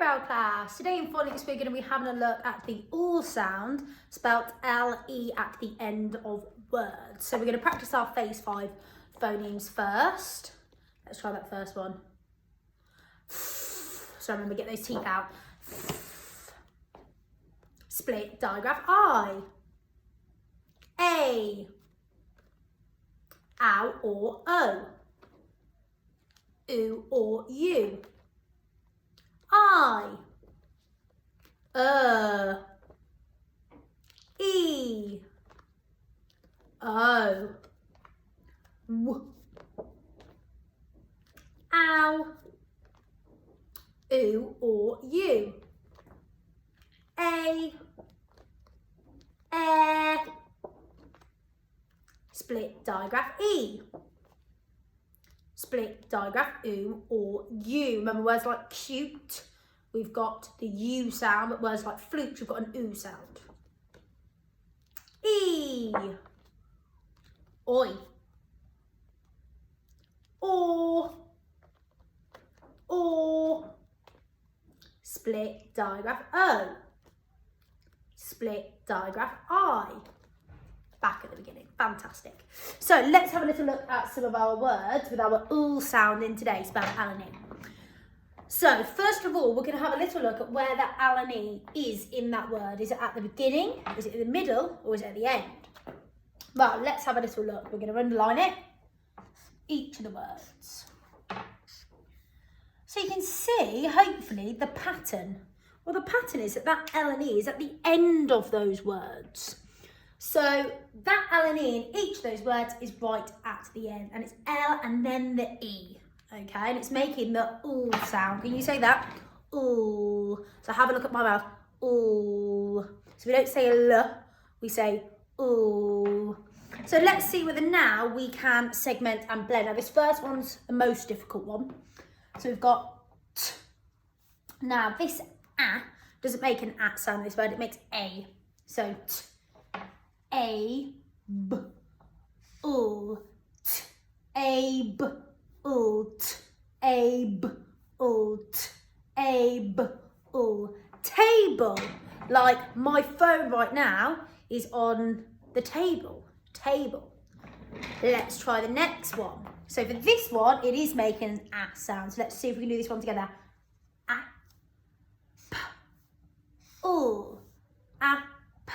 Rail class. Today in phonics we're going to be having a look at the all sound, spelt L-E at the end of words. So we're going to practice our phase 5 phonemes first. Let's try that first one. So remember, get those teeth out. Split digraph I. A. Ow or O. Oo or U. I. E. O. W. Ow. Oo or U. A. Split digraph E. Split digraph oo or U. Remember words like cute, we've got the U sound, but words like flute, we've got an oo sound. E. Oi. Or. Split digraph O. Split digraph I. Back at the beginning. Fantastic. So let's have a little look at some of our words with our all sound in today, spelled L and E. So first of all, we're going to have a little look at where that L and E is in that word. Is it at the beginning? Is it in the middle? Or is it at the end? Well, let's have a little look. We're going to underline it. Each of the words. So you can see, hopefully, the pattern. Well, the pattern is that L and E is at the end of those words. So that L and E in each of those words is right at the end. And it's L and then the E. Okay, and it's making the ooh sound. Can you say that? Ooh. So have a look at my mouth. Ooh. So we don't say L, we say ooh. So let's see whether now we can segment and blend. Now this first one's the most difficult one. So we've got T. Now this A doesn't make an A sound in this word, it makes A. So T. A, B, ooh, T. A, B, ooh, T. A, B, ooh, T. A, B, ooh. Table. Like my phone right now is on the table. Table. Let's try the next one. So for this one, it is making an A sound. So let's see if we can do this one together. A, P, ooh, A, P,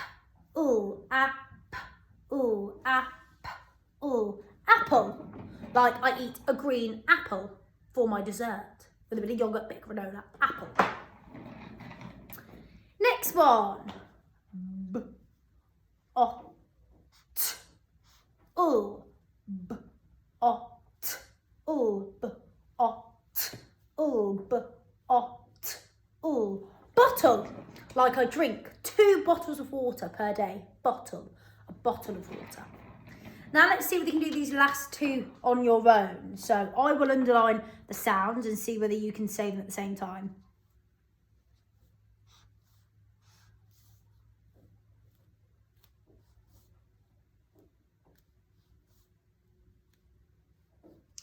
ooh, A, P, ooh, A, P, ooh. Apple. Like I eat a green apple for my dessert with a bit of yogurt, bit of granola. Apple. Next one. B, O, T, ooh, B, O, T, ooh, B, O, T, ooh, B, O, T, ooh. Bottle. Like I drink 2 bottles of water per day. Bottle. A bottle of water. Now let's see if we can do these last 2 on your own. So I will underline the sounds and see whether you can say them at the same time.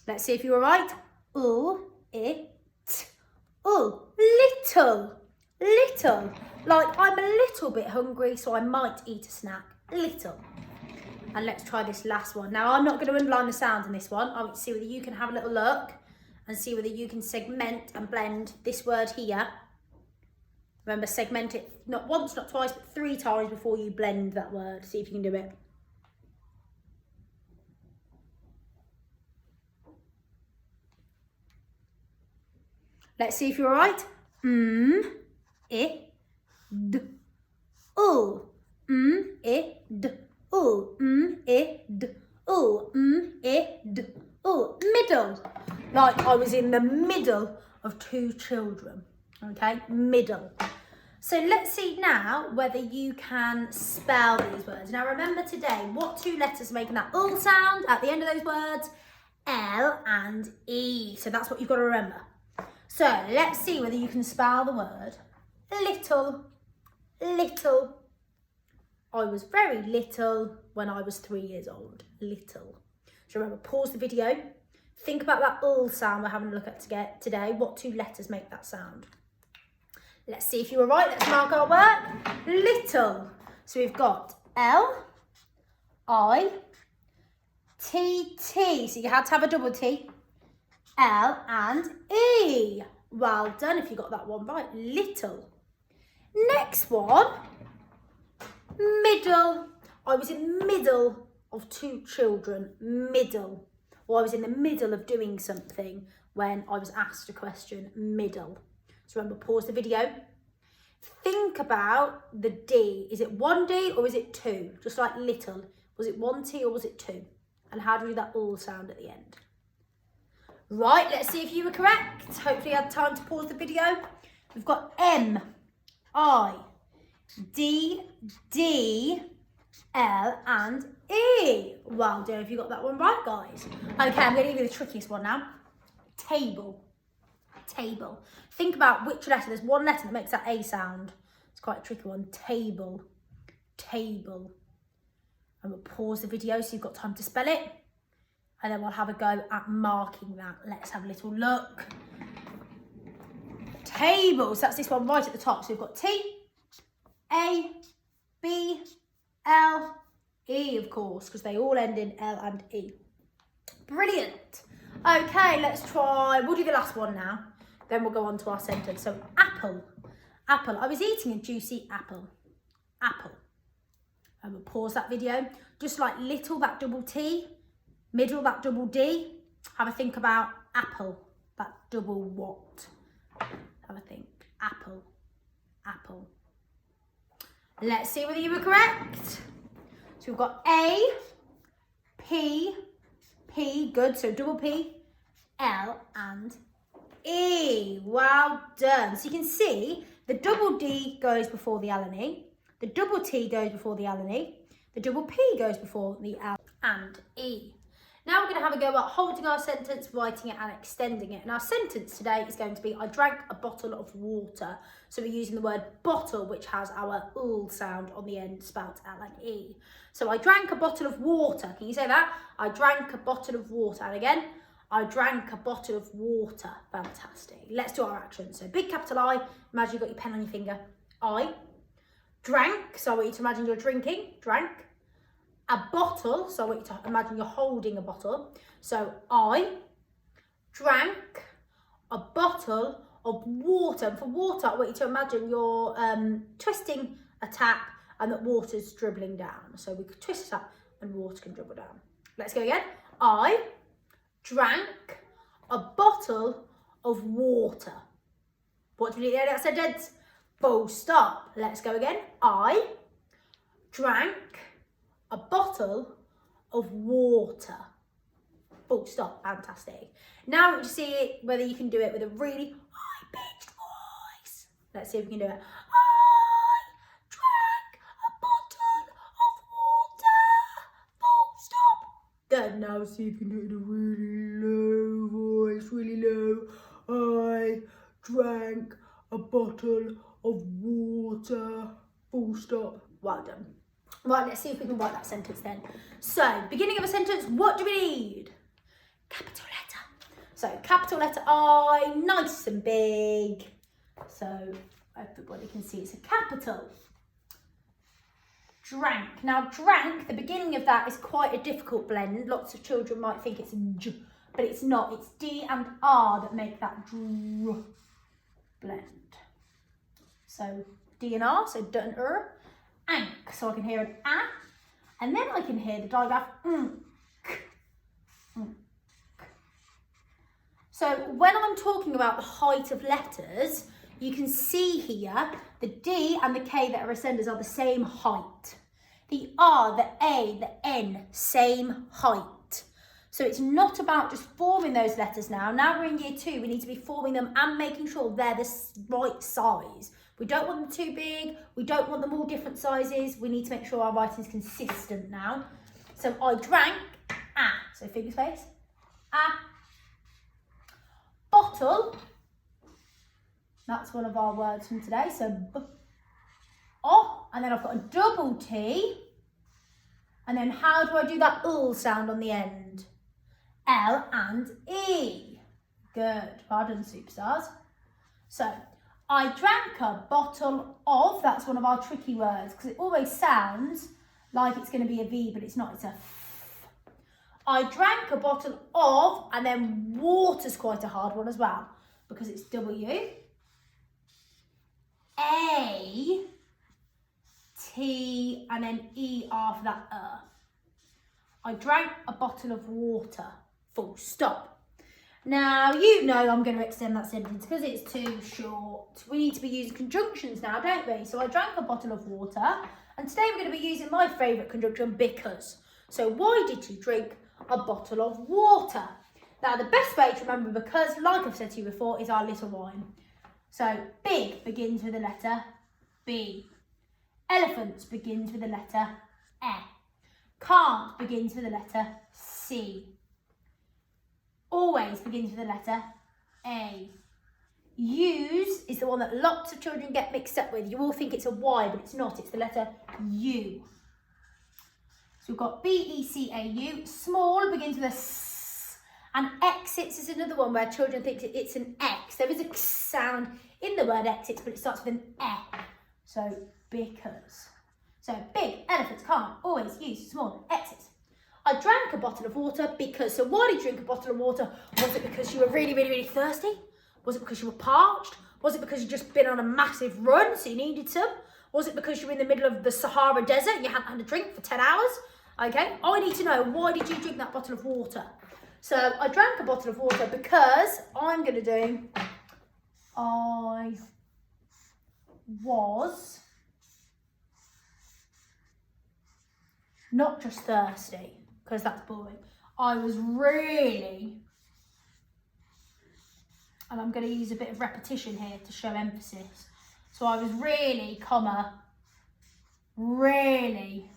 Let's see if you're right. Ooh, it, ooh, little, little. Like I'm a little bit hungry, so I might eat a snack. Little. And let's try this last one. Now I'm not going to underline the sounds in this one. I want to see whether you can have a little look and see whether you can segment and blend this word here. Remember, segment it not once, not twice, but 3 times before you blend that word. See if you can do it. Let's see if you're right. It, d, ooh, it, d, ooh, it, d, ooh, it, d, ooh. Middle. Like I was in the middle of 2 children. Okay, middle. So let's see now whether you can spell these words. Now remember today, what 2 letters are making that all sound at the end of those words? L and E. So that's what you've got to remember. So let's see whether you can spell the word little. Little. I was very little when I was 3 years old. Little. So remember, pause the video. Think about that all sound we're having a look at today. What 2 letters make that sound? Let's see if you were right. Let's mark our work. Little. So we've got L, I, T, T. So you had to have a double T. L and E. Well done if you got that one right. Little. Next one. Middle. I was in the middle of two children. Middle. Or I was in the middle of doing something when I was asked a question. Middle. So remember, pause the video. Think about the D. Is it one D or is it two? Just like little. Was it one T or was it two? And how do that all sound at the end? Right, let's see if you were correct. Hopefully you had time to pause the video. We've got M, I, D, D, L and E. Well done if you got that one right, guys. Okay, I'm going to give you the trickiest one now. Table. Table. Think about which letter. There's one letter that makes that A sound. It's quite a tricky one. Table. Table. And we'll pause the video so you've got time to spell it. And then we'll have a go at marking that. Let's have a little look. Table. So that's this one right at the top. So we've got T, A, B, L, E, of course, because they all end in L and E. Brilliant. Okay, let's try. We'll do the last one now. Then we'll go on to our sentence. So apple. Apple. I was eating a juicy apple. Apple. And we'll pause that video. Just like little, that double T. Middle, that double D. Have a think about apple. That double what? Have a think. Apple. Apple. Let's see whether you were correct. So we've got A, P, P, good. So double P, L and E. Well done. So you can see the double D goes before the L and E. The double T goes before the L and E. The double P goes before the L and E. Now we're going to have a go at holding our sentence, writing it and extending it. And our sentence today is going to be, I drank a bottle of water. So we're using the word bottle, which has our ul sound on the end, spelt L and E. So I drank a bottle of water. Can you say that? I drank a bottle of water. And again, I drank a bottle of water. Fantastic. Let's do our action. So big capital I, imagine you've got your pen on your finger. I drank, so I want you to imagine you're drinking, drank. A bottle, so I want you to imagine you're holding a bottle. So I drank a bottle of water. And for water, I want you to imagine you're twisting a tap and that water's dribbling down. So we could twist a tap and water can dribble down. Let's go again. I drank a bottle of water. What do we do at the end of that sentence? Full stop. Let's go again. I drank a bottle of water. Full stop. Fantastic. Now we'll see whether you can do it with a really high-pitched voice. Let's see if we can do it. I drank a bottle of water. Full stop. Good. Now see if you can do it in a really low voice. Really low. I drank a bottle of water. Full stop. Well done. Right, let's see if we can write that sentence then. So, beginning of a sentence, what do we need? Capital letter. So, capital letter I, nice and big. So, everybody can see it's a capital. Drank. Now, drank, the beginning of that is quite a difficult blend. Lots of children might think it's J, but it's not. It's D and R that make that dr blend. So, D and R, so D and R. Ank, so I can hear an A, and then I can hear the digraph So when I'm talking about the height of letters, you can see here the D and the K that are ascenders are the same height. The R, the A, the N, same height. So it's not about just forming those letters now. Now we're in year 2, we need to be forming them and making sure they're the right size. We don't want them too big. We don't want them all different sizes. We need to make sure our writing is consistent now. So I drank, A. So finger space, A. Bottle. That's one of our words from today. So B, O. And then I've got a double T. And then how do I do that ul sound on the end? L and E. Good. Well done, superstars. So I drank a bottle of, that's one of our tricky words because it always sounds like it's going to be a V, but it's not, it's a F. I drank a bottle of, and then water's quite a hard one as well because it's W. A, T, and then E after that, I drank a bottle of water, full stop. Now, you know I'm going to extend that sentence because it's too short. We need to be using conjunctions now, don't we? So I drank a bottle of water, and today we're going to be using my favourite conjunction, because. So why did you drink a bottle of water? Now, the best way to remember because, like I've said to you before, is our little rhyme. So, big begins with the letter B. Elephants begins with the letter E. Can't begins with the letter C. Always begins with the letter A. Use is the one that lots of children get mixed up with. You all think it's a Y, but it's not. It's the letter U. So we've got B-E-C-A-U. Small begins with a S. And exits is another one where children think it's an X. There is a X sound in the word exits, but it starts with an E. So because. So big, elephants, can't, always, use, small, exits. I drank a bottle of water because. So why did you drink a bottle of water? Was it because you were really, really, really thirsty? Was it because you were parched? Was it because you'd just been on a massive run, so you needed some? Was it because you were in the middle of the Sahara Desert and you hadn't had a drink for 10 hours? Okay, I need to know, why did you drink that bottle of water? So I drank a bottle of water because I'm going to do, I was not just thirsty, because that's boring. I was really, and I'm going to use a bit of repetition here to show emphasis. So I was really, comma, really,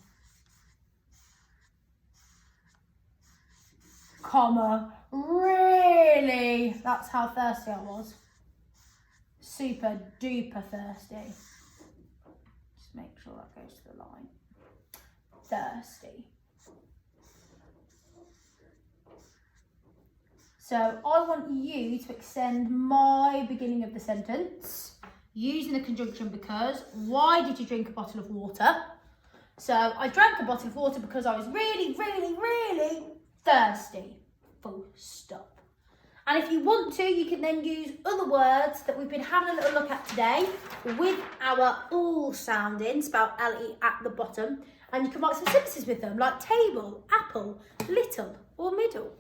comma, really. That's how thirsty I was. Super duper thirsty. Just make sure that goes to the line. Thirsty. So I want you to extend my beginning of the sentence using the conjunction because. Why did you drink a bottle of water? So I drank a bottle of water because I was really, really, really thirsty. Full stop. And if you want to, you can then use other words that we've been having a little look at today with our all sounding, spelled L-E at the bottom. And you can write some sentences with them, like table, apple, little, or middle.